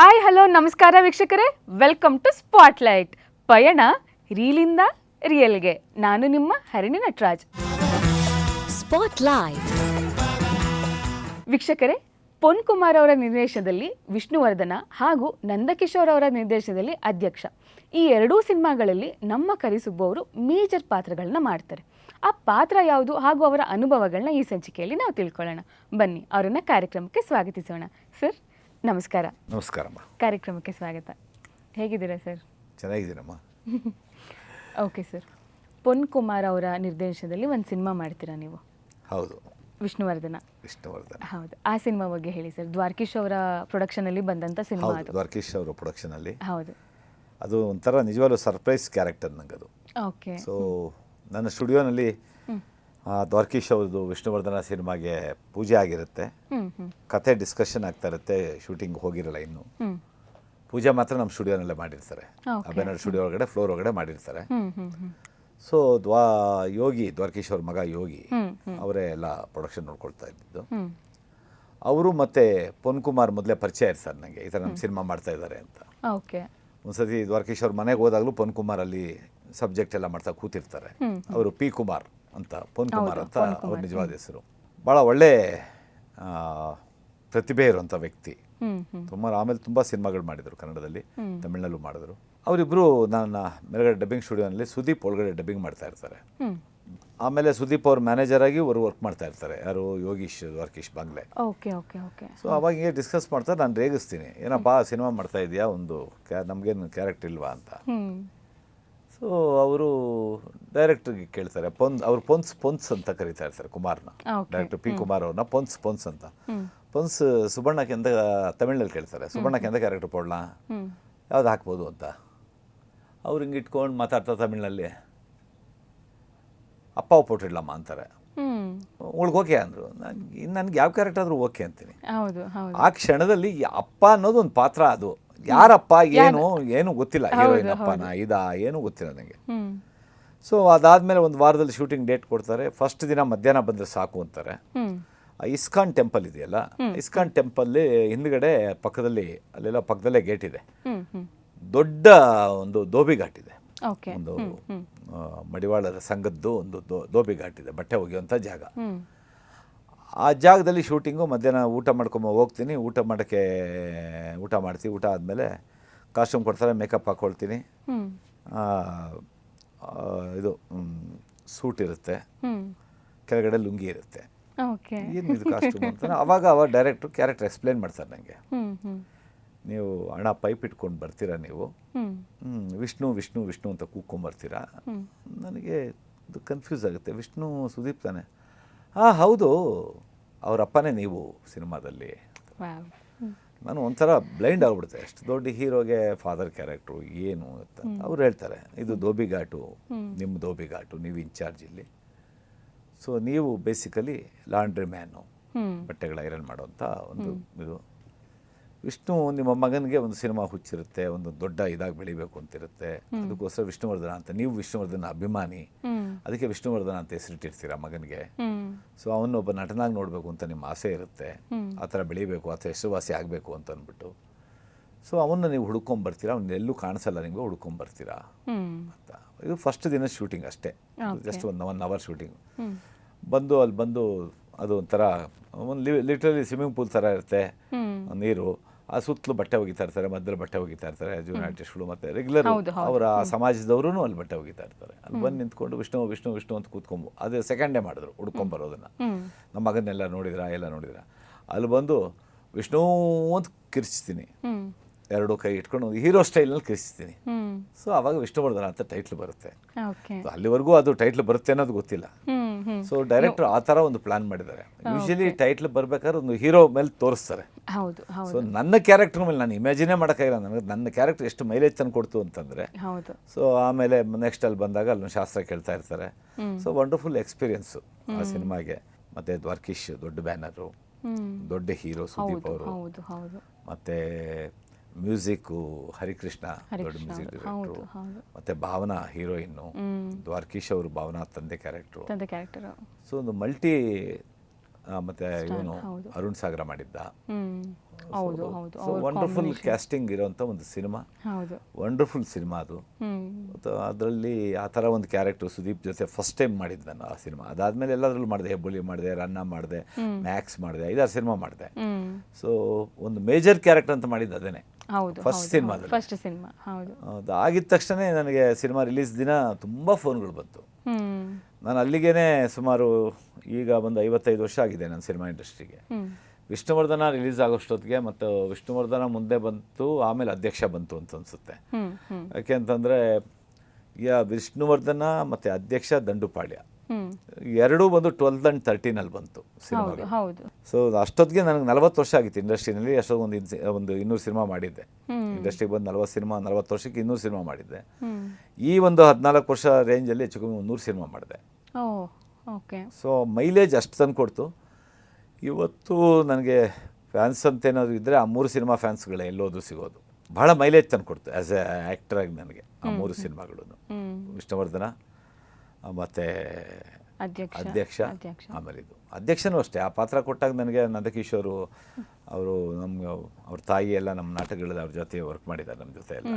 Hi hello ನಮಸ್ಕಾರ ವೀಕ್ಷಕರೇ, welcome to spotlight. ಪಯಣ ರೀಲಿಂದ ರಿಯಲ್ಗೆ. ನಾನು ನಿಮ್ಮ ಹರಿಣಿ ನಟರಾಜ್. ಸ್ಪಾಟ್ಲೈಟ್ ವೀಕ್ಷಕರೇ, ಪೊನ್ ಕುಮಾರ್ ಅವರ ನಿರ್ದೇಶನದಲ್ಲಿ ವಿಷ್ಣುವರ್ಧನ ಹಾಗೂ ನಂದಕಿಶೋರ್ ಅವರ ನಿರ್ದೇಶನದಲ್ಲಿ ಅಧ್ಯಕ್ಷ, ಈ ಎರಡೂ ಸಿನಿಮಾಗಳಲ್ಲಿ ನಮ್ಮ ಕರಿಸುಬ್ಬು ಅವರು ಮೇಜರ್ ಪಾತ್ರಗಳನ್ನ ಮಾಡ್ತಾರೆ. ಆ ಪಾತ್ರ ಯಾವುದು ಹಾಗೂ ಅವರ ಅನುಭವಗಳನ್ನ ಈ ಸಂಚಿಕೆಯಲ್ಲಿ ನಾವು ತಿಳ್ಕೊಳ್ಳೋಣ. ಬನ್ನಿ, ಅವರನ್ನ ಕಾರ್ಯಕ್ರಮಕ್ಕೆ ಸ್ವಾಗತಿಸೋಣ. ಸರ್ ನಮಸ್ಕಾರ. ನಮಸ್ಕಾರಮ್ಮ. ಕಾರ್ಯಕ್ರಮಕ್ಕೆ ಸ್ವಾಗತ. ಹೇಗಿದ್ದೀರಾ ಸರ್? ಚೆನ್ನಾಗಿದ್ದೀನಮ್ಮ. ಓಕೆ ಸರ್, ಪೊನ್ ಕುಮಾರ್ ಅವರ ನಿರ್ದೇಶನದಲ್ಲಿ ಒಂದು ಸಿನಿಮಾ ಮಾಡ್ತೀರಾ ನೀವು? ಹೌದು, ವಿಷ್ಣುವರ್ಧನ. ಹೌದು, ಆ ಸಿನಿಮಾ ಬಗ್ಗೆ ಹೇಳಿ ಸರ್. ದ್ವಾರಕೀಶ್ ಅವರ ಪ್ರೊಡಕ್ಷನಲ್ಲಿ ಬಂದಂಥ ಸಿನಿಮಾ ಅದು. ದ್ವಾರಕೀಶ್ ಅವರ ಪ್ರೊಡಕ್ಷನಲ್ಲಿ. ಹೌದು, ಅದು ಒಂಥರ ನಿಜವಾಗ್ಲೂ ಸರ್ಪ್ರೈಸ್ ಕ್ಯಾರೆಕ್ಟರ್ ನಂಗೆ ಅದು. ಓಕೆ. ಸೊ ನನ್ನ ಸ್ಟುಡಿಯೋನಲ್ಲಿ ದ್ವಾರಕೀಶ್ ಅವ್ರದ್ದು ವಿಷ್ಣುವರ್ಧನ ಸಿನಿಮಾಗೆ ಪೂಜೆ ಆಗಿರುತ್ತೆ, ಕತೆ ಡಿಸ್ಕಷನ್ ಆಗ್ತಾ ಇರುತ್ತೆ. ಶೂಟಿಂಗ್ ಹೋಗಿರಲ್ಲ ಇನ್ನು. ಪೂಜೆ ಮಾತ್ರ ನಮ್ಮ ಸ್ಟುಡಿಯೋನಲ್ಲೇ ಮಾಡಿರ್ತಾರೆ, ಅಭಯನಗರ ಸ್ಟುಡಿಯೋ ಒಳಗಡೆ ಫ್ಲೋರ್ ಒಳಗಡೆ ಮಾಡಿರ್ತಾರೆ. ಸೊ ಯೋಗಿ, ದ್ವಾರಕೀಶ್ ಅವ್ರ ಮಗ ಯೋಗಿ ಅವರೇ ಎಲ್ಲ ಪ್ರೊಡಕ್ಷನ್ ನೋಡ್ಕೊಳ್ತಾ ಇದ್ದಿದ್ದು. ಅವರು ಮತ್ತು ಪೊನ್ ಕುಮಾರ್ ಮೊದಲೇ ಪರಿಚಯ ಇರ್ತಾರೆ ನನಗೆ, ಈ ಥರ ನಮ್ಮ ಸಿನಿಮಾ ಮಾಡ್ತಾ ಇದ್ದಾರೆ ಅಂತ. ಓಕೆ. ಒಂದ್ಸತಿ ದ್ವಾರಕೀಶ್ ಅವ್ರ ಮನೆಗೆ ಹೋದಾಗಲೂ ಪೊನ್ ಕುಮಾರ್ ಅಲ್ಲಿ ಸಬ್ಜೆಕ್ಟ್ ಎಲ್ಲ ಮಾಡ್ತಾ ಕೂತಿರ್ತಾರೆ. ಅವರು ಪಿ ಕುಮಾರ್ ಅಂತ, ಪೊನ್ ಕುಮಾರ್ ಅಂತ ಅವ್ರ ನಿಜವಾದ ಹೆಸರು. ಭಾಳ ಒಳ್ಳೆ ಪ್ರತಿಭೆ ಇರುವಂಥ ವ್ಯಕ್ತಿ. ಆಮೇಲೆ ತುಂಬ ಸಿನಿಮಾಗಳು ಮಾಡಿದರು, ಕನ್ನಡದಲ್ಲಿ ತಮಿಳಿನಲ್ಲೂ ಮಾಡಿದ್ರು. ಅವರಿಬ್ಬರು ನನ್ನ ಮೇಲ್ಗಡೆ ಡಬ್ಬಿಂಗ್ ಸ್ಟುಡಿಯೋನಲ್ಲಿ ಸುದೀಪ್ ಒಳಗಡೆ ಡಬ್ಬಿಂಗ್ ಮಾಡ್ತಾ ಇರ್ತಾರೆ. ಆಮೇಲೆ ಸುದೀಪ್ ಅವ್ರ ಮ್ಯಾನೇಜರ್ ಆಗಿ ಅವರು ವರ್ಕ್ ಮಾಡ್ತಾ ಇರ್ತಾರೆ. ಯಾರು? ಯೋಗೀಶ್ ದ್ವಾರಕೀಶ್ ಬಾಂಗ್ಲೆ. Okay okay okay. ಸೊ ಅವಾಗ ಹಿಂಗೆ ಡಿಸ್ಕಸ್ ಮಾಡ್ತಾರೆ, ನಾನು ರೇಗಿಸ್ತೀನಿ, ಏನಪ್ಪ ಸಿನಿಮಾ ಮಾಡ್ತಾ ಇದೆಯಾ, ಒಂದು ನಮಗೇನು ಕ್ಯಾರೆಕ್ಟರ್ ಇಲ್ವಾ ಅಂತ. ಸೊ ಅವರು ಡೈರೆಕ್ಟ್ರಿಗೆ ಕೇಳ್ತಾರೆ, ಅವ್ರು ಪೊನ್ಸ್ ಅಂತ ಕರೀತಾ ಇರ್ತಾರೆ ಕುಮಾರ್ನ, ಡೈರೆಕ್ಟರ್ ಪಿ ಕುಮಾರ್ ಅವ್ರನ್ನ ಪೊನ್ಸ್ ಅಂತ. ಪೊನ್ಸ್ ಸುಬಣ್ಣಕ್ಕೆ ಅಂತ ತಮಿಳ್ನಲ್ಲಿ ಕೇಳ್ತಾರೆ, ಸುಬಣ್ಣಕ್ಕೆ ಅಂತ ಕ್ಯಾರೆಕ್ಟರ್ ಕೊಡೋಣ, ಯಾವ್ದು ಹಾಕ್ಬೋದು ಅಂತ. ಅವ್ರು ಹಿಂಗೆ ಇಟ್ಕೊಂಡು ಮಾತಾಡ್ತಾ ತಮಿಳ್ನಲ್ಲಿ ಅಪ್ಪ ಪೋಟಿಡ್ಲಮ್ಮ ಅಂತಾರೆ. ಅವಳಿಗೆ ಓಕೆ ಅಂದರು. ನನಗೆ ಯಾವ ಕ್ಯಾರೆಕ್ಟರ್ ಆದರೂ ಓಕೆ ಅಂತೀನಿ. ಆ ಕ್ಷಣದಲ್ಲಿ ಅಪ್ಪ ಅನ್ನೋದು ಒಂದು ಪಾತ್ರ, ಅದು ಯಾರಪ್ಪ ಏನು ಗೊತ್ತಿಲ್ಲ, ಹೀರೋಯಿನ್ ಅಪ್ಪನ ಏನು ಗೊತ್ತಿಲ್ಲ ನನಗೆ. ಸೊ ಅದಾದಮೇಲೆ ಒಂದು ವಾರದಲ್ಲಿ ಶೂಟಿಂಗ್ ಡೇಟ್ ಕೊಡ್ತಾರೆ. ಫಸ್ಟ್ ದಿನ ಮಧ್ಯಾಹ್ನ ಬಂದರೆ ಸಾಕು ಅಂತಾರೆ. ಇಸ್ಕಾನ್ ಟೆಂಪಲ್ ಇದೆಯಲ್ಲ, ಇಸ್ಕಾನ್ ಟೆಂಪಲ್ಲಿ ಹಿಂದ್ಗಡೆ ಅಲ್ಲೆಲ್ಲ ಪಕ್ಕದಲ್ಲೇ ಗೇಟ್ ಇದೆ, ದೊಡ್ಡ ಒಂದು ದೋಬಿ ಘಾಟ್ ಇದೆ, ಒಂದು ಮಡಿವಾಳರ ಸಂಘದ್ದು ಒಂದು ದೋಬಿ ಘಾಟ್ ಇದೆ, ಬಟ್ಟೆ ಒಗೆಯುವಂಥ ಜಾಗ. ಆ ಜಾಗದಲ್ಲಿ ಶೂಟಿಂಗು. ಮಧ್ಯಾಹ್ನ ಊಟ ಹೋಗ್ತೀನಿ. ಊಟ ಮಾಡ್ತೀವಿ. ಊಟ ಆದಮೇಲೆ ಕಾಸ್ಟ್ಯೂಮ್ ಕೊಡ್ತಾರೆ, ಮೇಕಪ್ ಹಾಕ್ಕೊಳ್ತೀನಿ. ಇದು ಸೂಟ್ ಇರುತ್ತೆ, ಕೆಳಗಡೆ ಲುಂಗಿ ಇರುತ್ತೆ. ಏನು ಇದು ಕಾಸ್ಟ್ಯೂಮ್ ಅಂತ ಅವಾಗ ಡೈರೆಕ್ಟ್ರು ಕ್ಯಾರೆಕ್ಟರ್ ಎಕ್ಸ್ಪ್ಲೇನ್ ಮಾಡ್ತಾರೆ ನನಗೆ. ನೀವು ಅಣ್ಣ ಪೈಪ್ ಇಟ್ಕೊಂಡು ಬರ್ತೀರಾ, ನೀವು ವಿಷ್ಣು ವಿಷ್ಣು ವಿಷ್ಣು ಅಂತ ಕೂಗ್ಕೊಂಬರ್ತೀರಾ. ನನಗೆ ಇದು ಕನ್ಫ್ಯೂಸ್ ಆಗುತ್ತೆ. ವಿಷ್ಣು ಸುದೀಪ್ ತಾನೆ? ಹೌದು, ಅವ್ರ ಅಪ್ಪನೇ ನೀವು ಸಿನಿಮಾದಲ್ಲಿ. ನಾನು ಒಂಥರ ಬ್ಲೈಂಡ್ ಆಗ್ಬಿಡುತ್ತೆ, ಅಷ್ಟು ದೊಡ್ಡ ಹೀರೋಗೆ ಫಾದರ್ ಕ್ಯಾರೆಕ್ಟ್ರು ಏನು ಅಂತ. ಅವ್ರು ಹೇಳ್ತಾರೆ, ಇದು ದೋಬಿ ಘಾಟು, ನಿಮ್ಮ ದೋಬಿ ಘಾಟು, ನೀವು ಇನ್ಚಾರ್ಜ್ ಇಲ್ಲಿ. ಸೊ ನೀವು ಬೇಸಿಕಲಿ ಲಾಂಡ್ರಿ ಮ್ಯಾನು, ಬಟ್ಟೆಗಳ ಐರನ್ ಮಾಡೋಂಥ ಒಂದು ಇದು. ವಿಷ್ಣು ನಿಮ್ಮ ಮಗನಿಗೆ ಒಂದು ಸಿನಿಮಾ ಹುಚ್ಚಿರುತ್ತೆ, ಒಂದು ದೊಡ್ಡ ಇದಾಗಿ ಬೆಳಿಬೇಕು ಅಂತಿರುತ್ತೆ. ಅದಕ್ಕೋಸ್ಕರ ವಿಷ್ಣುವರ್ಧನ ಅಂತ, ನೀವು ವಿಷ್ಣುವರ್ಧನ ಅಭಿಮಾನಿ, ಅದಕ್ಕೆ ವಿಷ್ಣುವರ್ಧನ ಅಂತ ಹೆಸರಿಟ್ಟಿರ್ತೀರ ಮಗನಿಗೆ. ಸೊ ಅವನೊಬ್ಬ ನಟನಾಗಿ ನೋಡಬೇಕು ಅಂತ ನಿಮ್ಮ ಆಸೆ ಇರುತ್ತೆ, ಆ ಥರ ಬೆಳಿಬೇಕು, ಆ ಥರ ಹೆಸರುವಾಸಿ ಆಗಬೇಕು ಅಂತ ಅಂದ್ಬಿಟ್ಟು. ಸೊ ಅವನ್ನ ನೀವು ಹುಡ್ಕೊಂಬರ್ತೀರಾ, ಅವ್ನ ಎಲ್ಲೂ ಕಾಣಿಸಲ್ಲ, ನಿಮಗೆ ಹುಡ್ಕೊಂಬರ್ತೀರಾ ಅಂತ. ಇದು ಫಸ್ಟ್ ದಿನ ಶೂಟಿಂಗ್ ಅಷ್ಟೇ, ಜಸ್ಟ್ 1 ಅವರ್ ಶೂಟಿಂಗ್. ಅಲ್ಲಿ ಬಂದು ಅದು ಒಂಥರ ಒಂದು ಲಿಟ್ರಲಿ ಸ್ವಿಮ್ಮಿಂಗ್ ಪೂಲ್ ಥರ ಇರುತ್ತೆ, ನೀರು. ಆ ಸುತ್ತಲೂ ಬಟ್ಟೆ ಒಗಿತಾ ಇರ್ತಾರೆ, ಮಧ್ಯದಲ್ಲಿ ಬಟ್ಟೆ ಒಗಿತಾ ಇರ್ತಾರೆ ಜೂನಿಯರ್ ಆರ್ಟಿಸ್ಟ್ಗಳು, ಮತ್ತು ರೆಗ್ಯುಲರ್ ಅವರ ಸಮಾಜದವರು ಅಲ್ಲಿ ಬಟ್ಟೆ ಒಗಿತಾ ಇರ್ತಾರೆ. ಅಲ್ಲಿ ಬಂದು ನಿಂತ್ಕೊಂಡು ವಿಷ್ಣು ವಿಷ್ಣು ವಿಷ್ಣು ಅಂತ ಕೂತ್ಕೊಂಬು. ಅದು ಸೆಕೆಂಡ್ ಡೇ ಮಾಡಿದ್ರು ಹುಡ್ಕೊಂಬರೋದನ್ನು. ನಮ್ಮ ಮಗನ್ನೆಲ್ಲ ನೋಡಿದ್ರಾ? ಅಲ್ಲಿ ಬಂದು ವಿಷ್ಣು ಅಂತ ಕಿರ್ಚ್ತೀನಿ, ಎರಡು ಕೈ ಇಟ್ಕೊಂಡು ಹೀರೋ ಸ್ಟೈಲ್ನಲ್ಲಿ ಕಿರ್ಚ್ತೀನಿ. ಸೊ ಆವಾಗ ವಿಷ್ಣುವರ್ಧನ ಅಂತ ಟೈಟ್ಲ್ ಬರುತ್ತೆ. ಅಲ್ಲಿವರೆಗೂ ಅದು ಟೈಟ್ಲ್ ಬರುತ್ತೆ ಅನ್ನೋದು ಗೊತ್ತಿಲ್ಲ. ಸೊ ಡೈರೆಕ್ಟರ್ ಆ ಥರ ಒಂದು ಪ್ಲಾನ್ ಮಾಡಿದ್ದಾರೆ. ಯೂಶಲಿ ಟೈಟ್ಲ್ ಬರ್ಬೇಕಾದ್ರೆ ಒಂದು ಹೀರೋ ಮೇಲೆ ತೋರಿಸ್ತಾರೆ. ಸೊ ನನ್ನ ಕ್ಯಾರೆಕ್ಟರ್ ಮೇಲೆ ನಾನು ಇಮ್ಯಾಜಿನೇ ಮಾಡೋಕ್ಕಾಗಿಲ್ಲ. ನನಗೆ ನನ್ನ ಕ್ಯಾರೆಕ್ಟರ್ ಎಷ್ಟು ಮೈಲೇಜ್ ತಂದು ಕೊಡ್ತು ಅಂತಂದರೆ. ಸೊ ಆಮೇಲೆ ನೆಕ್ಸ್ಟ್ ಅಲ್ಲಿ ಬಂದಾಗ ಅಲ್ಲಿ ಶಾಸ್ತ್ರ ಕೇಳ್ತಾ ಇರ್ತಾರೆ. ಸೊ ವಂಡರ್ಫುಲ್ ಎಕ್ಸ್ಪೀರಿಯನ್ಸು ಆ ಸಿನಿಮಾಗೆ. ಮತ್ತು ದ್ವಾರಕೀಶ್ ದೊಡ್ಡ ಬ್ಯಾನರು, ದೊಡ್ಡ ಹೀರೋ ಸುದೀಪ್ ಅವರು, ಮತ್ತು ಮ್ಯೂಸಿಕ್ಕು ಹರಿಕೃಷ್ಣ ದೊಡ್ಡ ಮ್ಯೂಸಿಕ್ ಡೈರೆಕ್ಟ್ರು, ಮತ್ತು ಭಾವನಾ ಹೀರೋಯಿನ್ನು, ದ್ವಾರಕೀಶ್ ಅವರು ಭಾವನಾ ತಂದೆ ಕ್ಯಾರೆಕ್ಟ್ರು. ಸೊ ಒಂದು ಮಲ್ಟಿ ಮತ್ತು ಇವನು ಅರುಣ್ ಸಾಗರ ಮಾಡಿದ್ದ. ಹೌದು ಹೌದು ಸೊ ವಂಡರ್ಫುಲ್ ಕ್ಯಾಸ್ಟಿಂಗ್ ಇರೋಂಥ ಒಂದು ಸಿನಿಮಾ, ಹೌದು ವಂಡರ್ಫುಲ್ ಸಿನಿಮಾ ಅದು. ಅದರಲ್ಲಿ ಆ ಥರ ಒಂದು ಕ್ಯಾರೆಕ್ಟರ್ ಸುದೀಪ್ ಜೊತೆ ಫಸ್ಟ್ ಟೈಮ್ ಮಾಡಿದ್ದು ನಾನು ಆ ಸಿನಿಮಾ. ಅದಾದಮೇಲೆ ಎಲ್ಲದರಲ್ಲೂ ಮಾಡಿದೆ, ಹೆಬ್ಬುಲಿ ಮಾಡಿದೆ, ರನ್ನ ಮಾಡಿದೆ, ಮ್ಯಾಕ್ಸ್ ಮಾಡಿದೆ, 5-6 ಸಿನಿಮಾ ಮಾಡಿದೆ. ಸೊ ಒಂದು ಮೇಜರ್ ಕ್ಯಾರೆಕ್ಟರ್ ಅಂತ ಮಾಡಿದ್ದು ಅದೇನೆ, ಹೌದು ಫಸ್ಟ್ ಸಿನಿಮಾದಲ್ಲಿ. First cinema. ಹೌದು ಅದು ಆಗಿದ ತಕ್ಷಣ ನನಗೆ ಸಿನಿಮಾ ರಿಲೀಸ್ ದಿನ ತುಂಬ ಫೋನ್ಗಳು ಬಂತು. ನಾನು ಅಲ್ಲಿಗೇ ಸುಮಾರು ಈಗ ಒಂದು 55 ವರ್ಷ ಆಗಿದೆ ನನ್ನ ಸಿನಿಮಾ ಇಂಡಸ್ಟ್ರಿಗೆ. ವಿಷ್ಣುವರ್ಧನ ರಿಲೀಸ್ ಆಗೋಷ್ಟೊತ್ತಿಗೆ ಮತ್ತು ವಿಷ್ಣುವರ್ಧನ ಮುಂದೆ ಬಂತು, ಆಮೇಲೆ ಅಧ್ಯಕ್ಷ ಬಂತು ಅಂತ ಅನಿಸುತ್ತೆ. ಯಾಕೆ ಅಂತಂದರೆ ಈಗ ವಿಷ್ಣುವರ್ಧನ ಮತ್ತು ಅಧ್ಯಕ್ಷ ದಂಡುಪಾಳ್ಯ ಎರಡೂ ಬಂದು 12 and 13 ಬಂತು ಸಿನಿಮಾಗಳು. ಸೊ ಅಷ್ಟೊತ್ತಿಗೆ ನನಗೆ 40 ವರ್ಷ ಆಗಿತ್ತು ಇಂಡಸ್ಟ್ರಿನಲ್ಲಿ. ಅಷ್ಟೊಂದು ಒಂದು 200 ಸಿನಿಮಾ ಮಾಡಿದ್ದೆ. ಇಂಡಸ್ಟ್ರಿಗೆ ಬಂದು 40 ವರ್ಷಕ್ಕೆ 200 ಸಿನಿಮಾ ಮಾಡಿದ್ದೆ. ಈ ಒಂದು 14 ವರ್ಷ ರೇಂಜಲ್ಲಿ ಹೆಚ್ಚು ಕಮ್ಮಿ 100 ಸಿನಿಮಾ ಮಾಡಿದೆ. ಸೊ ಮೈಲೇಜ್ ಅಷ್ಟು ತಂದು ಕೊಡ್ತು. ಇವತ್ತು ನನಗೆ ಫ್ಯಾನ್ಸ್ ಅಂತ ಏನಾದರೂ ಇದ್ದರೆ ಆ 3 ಸಿನಿಮಾ ಫ್ಯಾನ್ಸ್ಗಳೇ ಎಲ್ಲೋದು ಸಿಗೋದು. ಭಾಳ ಮೈಲೇಜ್ ತಂದು ಕೊಡ್ತು ಆ್ಯಸ್ ಎ ಆ್ಯಕ್ಟರಾಗಿ ನನಗೆ ಆ 3 ಸಿನಿಮಾಗಳು. ವಿಷ್ಣುವರ್ಧನ ಮತ್ತು ಅಧ್ಯಕ್ಷ, ಆಮೇಲೆ ಇದು ಅಧ್ಯಕ್ಷನೂ ಅಷ್ಟೇ. ಆ ಪಾತ್ರ ಕೊಟ್ಟಾಗ ನನಗೆ ನಂದಕಿಶೋರು ಅವರು ಅವ್ರ ತಾಯಿ ಎಲ್ಲ ನಮ್ಮ ನಾಟಕಗಳಲ್ಲಿ ಅವ್ರ ಜೊತೆ ವರ್ಕ್ ಮಾಡಿದ್ದಾರೆ, ನಮ್ಮ ಜೊತೆ ಎಲ್ಲ.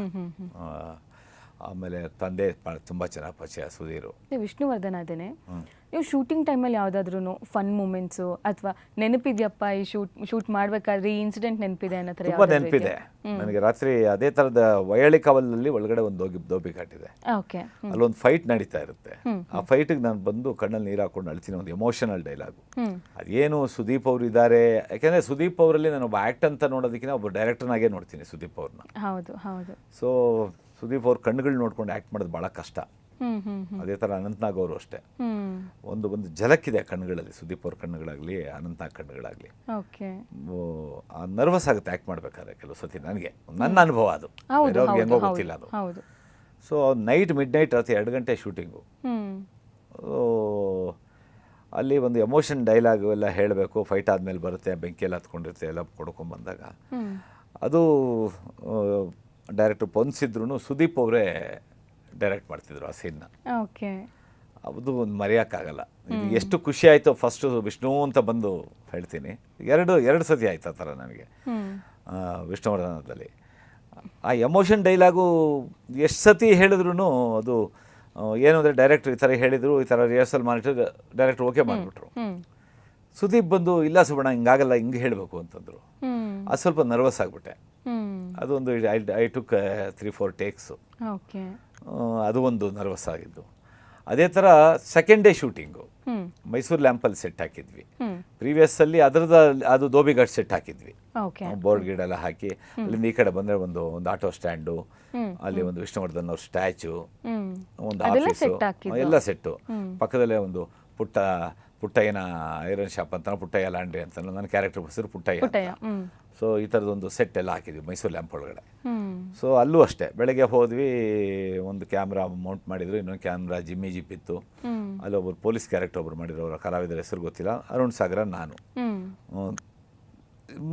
ಆಮೇಲೆ ತಂದೆ ತುಂಬ ಚೆನ್ನಾಗಿ ಪರಿಚಯ ಸುಧೀರು. ವಿಷ್ಣುವರ್ಧನ್ ಅದೇನೆ, ನೀವು ಶೂಟಿಂಗ್ ಟೈಮಲ್ಲಿ ಯಾವುದಾದ್ರೂ ಫನ್ ಮೂಮೆಂಟ್ಸು ಅಥವಾ ನೆನಪಿದೆಯಪ್ಪ ಈ ಶೂಟ್ ಮಾಡಬೇಕಾದ್ರೆ ಈ ಇನ್ಸಿಡೆಂಟ್ ನೆನಪಿದೆ ಅನ್ನೋ ಥರ? ತುಂಬ ನೆನಪಿದೆ ನನಗೆ. ರಾತ್ರಿ ಅದೇ ಥರದ ವಯಳಿ ಕಾವಲಲ್ಲಿ ಒಳಗಡೆ ಒಂದು ದೋಬಿ ಘಾಟಿದೆ, ಅಲ್ಲೊಂದು ಫೈಟ್ ನಡೀತಾ ಇರುತ್ತೆ. ಆ ಫೈಟಿಗೆ ನಾನು ಬಂದು ಕಣ್ಣಲ್ಲಿ ನೀರು ಹಾಕೊಂಡು ಅಳ್ತೀನಿ. ಒಂದು ಎಮೋಷನಲ್ ಡೈಲಾಗು. ಅದೇನು ಸುದೀಪ್ ಅವರು ಇದ್ದಾರೆ, ಯಾಕೆಂದರೆ ಸುದೀಪ್ ಅವರಲ್ಲಿ ನಾನು ಒಬ್ಬ ಆ್ಯಕ್ಟ್ ಅಂತ ನೋಡೋದಕ್ಕಿಂತ ಒಬ್ಬ ಡೈರೆಕ್ಟರ್ನಾಗೇ ನೋಡ್ತೀನಿ ಸುದೀಪ್ ಅವ್ರನ್ನ. ಹೌದು ಹೌದು. ಸೊ ಸುದೀಪ್ ಅವ್ರ ಕಣ್ಣುಗಳು ನೋಡ್ಕೊಂಡು ಆ್ಯಕ್ಟ್ ಮಾಡೋದು ಭಾಳ ಕಷ್ಟ. ಅದೇ ಥರ ಅನಂತ್ನಾಗ್ ಅವರು ಅಷ್ಟೇ. ಒಂದು ಝಲಕ್ಕಿದೆ ಕಣ್ಣುಗಳಲ್ಲಿ, ಸುದೀಪ್ ಅವ್ರ ಕಣ್ಣುಗಳಾಗಲಿ ಅನಂತ್ನಾಗ್ ಕಣ್ಣುಗಳಾಗಲಿ. ನರ್ವಸ್ ಆಗುತ್ತೆ ಆ್ಯಕ್ಟ್ ಮಾಡ್ಬೇಕಾದ್ರೆ ಕೆಲವು ಸತಿ. ನನಗೆ ನನ್ನ ಅನುಭವ ಅದು, ಬೇರೆಯವ್ರಿಗೆ ಹೆಂಗೋ ಗೊತ್ತಿಲ್ಲ ಅದು. ಸೊ ಮಿಡ್ ನೈಟ್ ರಾತ್ರಿ 2 ಗಂಟೆ ಶೂಟಿಂಗು. ಅಲ್ಲಿ ಒಂದು ಎಮೋಷನ್ ಡೈಲಾಗು ಎಲ್ಲ ಹೇಳಬೇಕು. ಫೈಟ್ ಆದಮೇಲೆ ಬರುತ್ತೆ, ಬೆಂಕಿಯೆಲ್ಲ ಹತ್ಕೊಂಡಿರುತ್ತೆ, ಎಲ್ಲ ಕೊಡ್ಕೊಂಬಂದಾಗ ಅದು ಡೈರೆಕ್ಟರ್ ಪೊನ್ಸಿದ್ರು ಸುದೀಪ್ ಅವರೇ ಡೈರೆಕ್ಟ್ ಮಾಡ್ತಿದ್ರು ಆ ಸೀನ್ನ. ಅದು ಒಂದು ಮರೆಯೋಕ್ಕಾಗಲ್ಲ. ಇದು ಎಷ್ಟು ಖುಷಿ ಆಯಿತು. ಫಸ್ಟು ವಿಷ್ಣು ಅಂತ ಬಂದು ಹೇಳ್ತೀನಿ, ಎರಡು ಸತಿ ಆಯ್ತು ಆ ಥರ ನನಗೆ ವಿಷ್ಣುವರ್ಧನದಲ್ಲಿ. ಆ ಎಮೋಷನ್ ಡೈಲಾಗು ಎಷ್ಟು ಸತಿ ಹೇಳಿದ್ರು ಅದು ಏನು ಅಂದರೆ ಡೈರೆಕ್ಟ್ರ್ ಈ ಥರ ಹೇಳಿದರು, ಈ ಥರ ರಿಹರ್ಸಲ್ ಮಾಡಿಟ್ಟು ಡೈರೆಕ್ಟ್ರ್ ಓಕೆ ಮಾಡಿಬಿಟ್ರು. ಸುದೀಪ್ ಬಂದು ಇಲ್ಲ ಸುಬಣ್ಣ ಹಿಂಗಾಗಲ್ಲ, ಹಿಂಗೆ ಹೇಳಬೇಕು ಅಂತಂದರು. ಅದು ಸ್ವಲ್ಪ ನರ್ವಸ್ ಆಗಿಬಿಟ್ಟೆ. ಅದೊಂದು ಐ ಟುಕ್ 3-4 ಟೇಕ್ಸು. ಅದು ಒಂದು ನರ್ವಸ್ ಆಗಿದ್ದು. ಅದೇ ಥರ ಸೆಕೆಂಡ್ ಡೇ ಶೂಟಿಂಗು ಮೈಸೂರು ಲ್ಯಾಂಪಲ್ಲಿ ಸೆಟ್ ಹಾಕಿದ್ವಿ. ಪ್ರೀವಿಯಸ್ಸಲ್ಲಿ ಅದು ದೋಬಿಘಾಟ್ ಸೆಟ್ ಹಾಕಿದ್ವಿ, ಬೋರ್ಡ್ ಗಿಡೆಲ್ಲ ಹಾಕಿ. ಅಲ್ಲಿಂದ ಈ ಕಡೆ ಬಂದರೆ ಒಂದು ಆಟೋ ಸ್ಟ್ಯಾಂಡು, ಅಲ್ಲಿ ಒಂದು ವಿಷ್ಣುವರ್ಧನ್ ಅವ್ರ ಸ್ಟ್ಯಾಚು, ಒಂದು ಆಫೀಸು, ಎಲ್ಲ ಸೆಟ್ಟು. ಪಕ್ಕದಲ್ಲೇ ಒಂದು ಪುಟ್ಟಯ್ಯನ ಐರನ್ ಶಾಪ್ ಅಂತ, ಪುಟ್ಟಯ್ಯ ಲಾಂಡ್ರಿ ಅಂತ ನನ್ನ ಕ್ಯಾರೆಕ್ಟರ್ ಹೆಸರು ಪುಟ್ಟಯ್ಯ. ಸೊ ಈ ಥರದೊಂದು ಸೆಟ್ ಎಲ್ಲ ಹಾಕಿದ್ವಿ ಮೈಸೂರು ಲ್ಯಾಂಪ್ ಒಳಗಡೆ. ಸೊ ಅಲ್ಲೂ ಅಷ್ಟೇ ಬೆಳಗ್ಗೆ ಹೋದ್ವಿ, ಒಂದು ಕ್ಯಾಮ್ರಾ ಮೌಂಟ್ ಮಾಡಿದ್ರು, ಇನ್ನೊಂದು ಕ್ಯಾಮ್ರಾ ಜಿಮ್ಮಿ ಜಿಪ್ ಇತ್ತು. ಅಲ್ಲಿ ಒಬ್ಬರು ಪೊಲೀಸ್ ಕ್ಯಾರೆಕ್ಟರ್ ಒಬ್ಬರು ಮಾಡಿದ್ರು, ಅವರ ಕಲಾವಿದರ ಹೆಸರು ಗೊತ್ತಿಲ್ಲ, ಅರುಣ್ ಸಾಗರ, ನಾನು.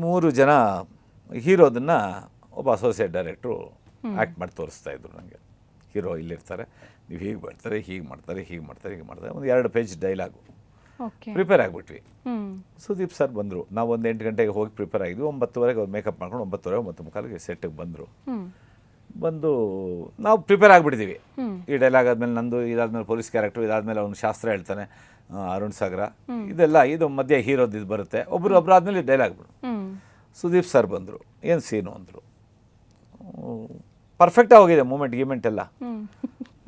3 ಜನ ಹೀರೋದನ್ನು ಒಬ್ಬ ಅಸೋಸಿಯೇಟ್ ಡೈರೆಕ್ಟ್ರು ಆ್ಯಕ್ಟ್ ಮಾಡಿ ತೋರಿಸ್ತಾ ಇದ್ರು ನನಗೆ. ಹೀರೋ ಇಲ್ಲಿರ್ತಾರೆ, ನೀವು ಹೀಗೆ ಬರ್ತಾರೆ, ಹೀಗೆ ಮಾಡ್ತಾರೆ, ಹೀಗೆ ಮಾಡ್ತಾರೆ, ಹೀಗೆ ಮಾಡ್ತಾರೆ. ಒಂದು 2 ಪೇಜ್ ಡೈಲಾಗು ಪ್ರಿಪೇರ್ ಆಗಿಬಿಟ್ವಿ. ಸುದೀಪ್ ಸರ್ ಬಂದರು. ನಾವು ಒಂದು 8 ಗಂಟೆಗೆ ಹೋಗಿ ಪ್ರಿಪೇರ್ ಆಗಿದ್ವಿ. 9:30 ಅವ್ರು ಮೇಕಪ್ ಮಾಡ್ಕೊಂಡು 9:30 ಸೆಟ್ಟಿಗೆ ಬಂದರು. ಬಂದು ನಾವು ಪ್ರಿಪೇರ್ ಆಗಿಬಿಟ್ಟಿದ್ದೀವಿ. ಈ ಡೈಲಾಗ್ ಆದಮೇಲೆ ನಂದು, ಇದಾದ್ಮೇಲೆ ಪೊಲೀಸ್ ಕ್ಯಾರೆಕ್ಟ್ರು, ಇದಾದಮೇಲೆ ಅವನು ಶಾಸ್ತ್ರ ಹೇಳ್ತಾನೆ ಅರುಣ್ ಸಾಗರ, ಇದು ಮಧ್ಯೆ ಹೀರೋದು ಇದು ಬರುತ್ತೆ. ಒಬ್ಬರು ಆದಮೇಲೆ ಡೈಲಾಗ್ ಬಿಡು. ಸುದೀಪ್ ಸರ್ ಬಂದರು, ಏನು ಸೀನು ಅಂದರು. ಪರ್ಫೆಕ್ಟಾಗಿ ಹೋಗಿದೆ ಮೂಮೆಂಟ್ ಎಲ್ಲ.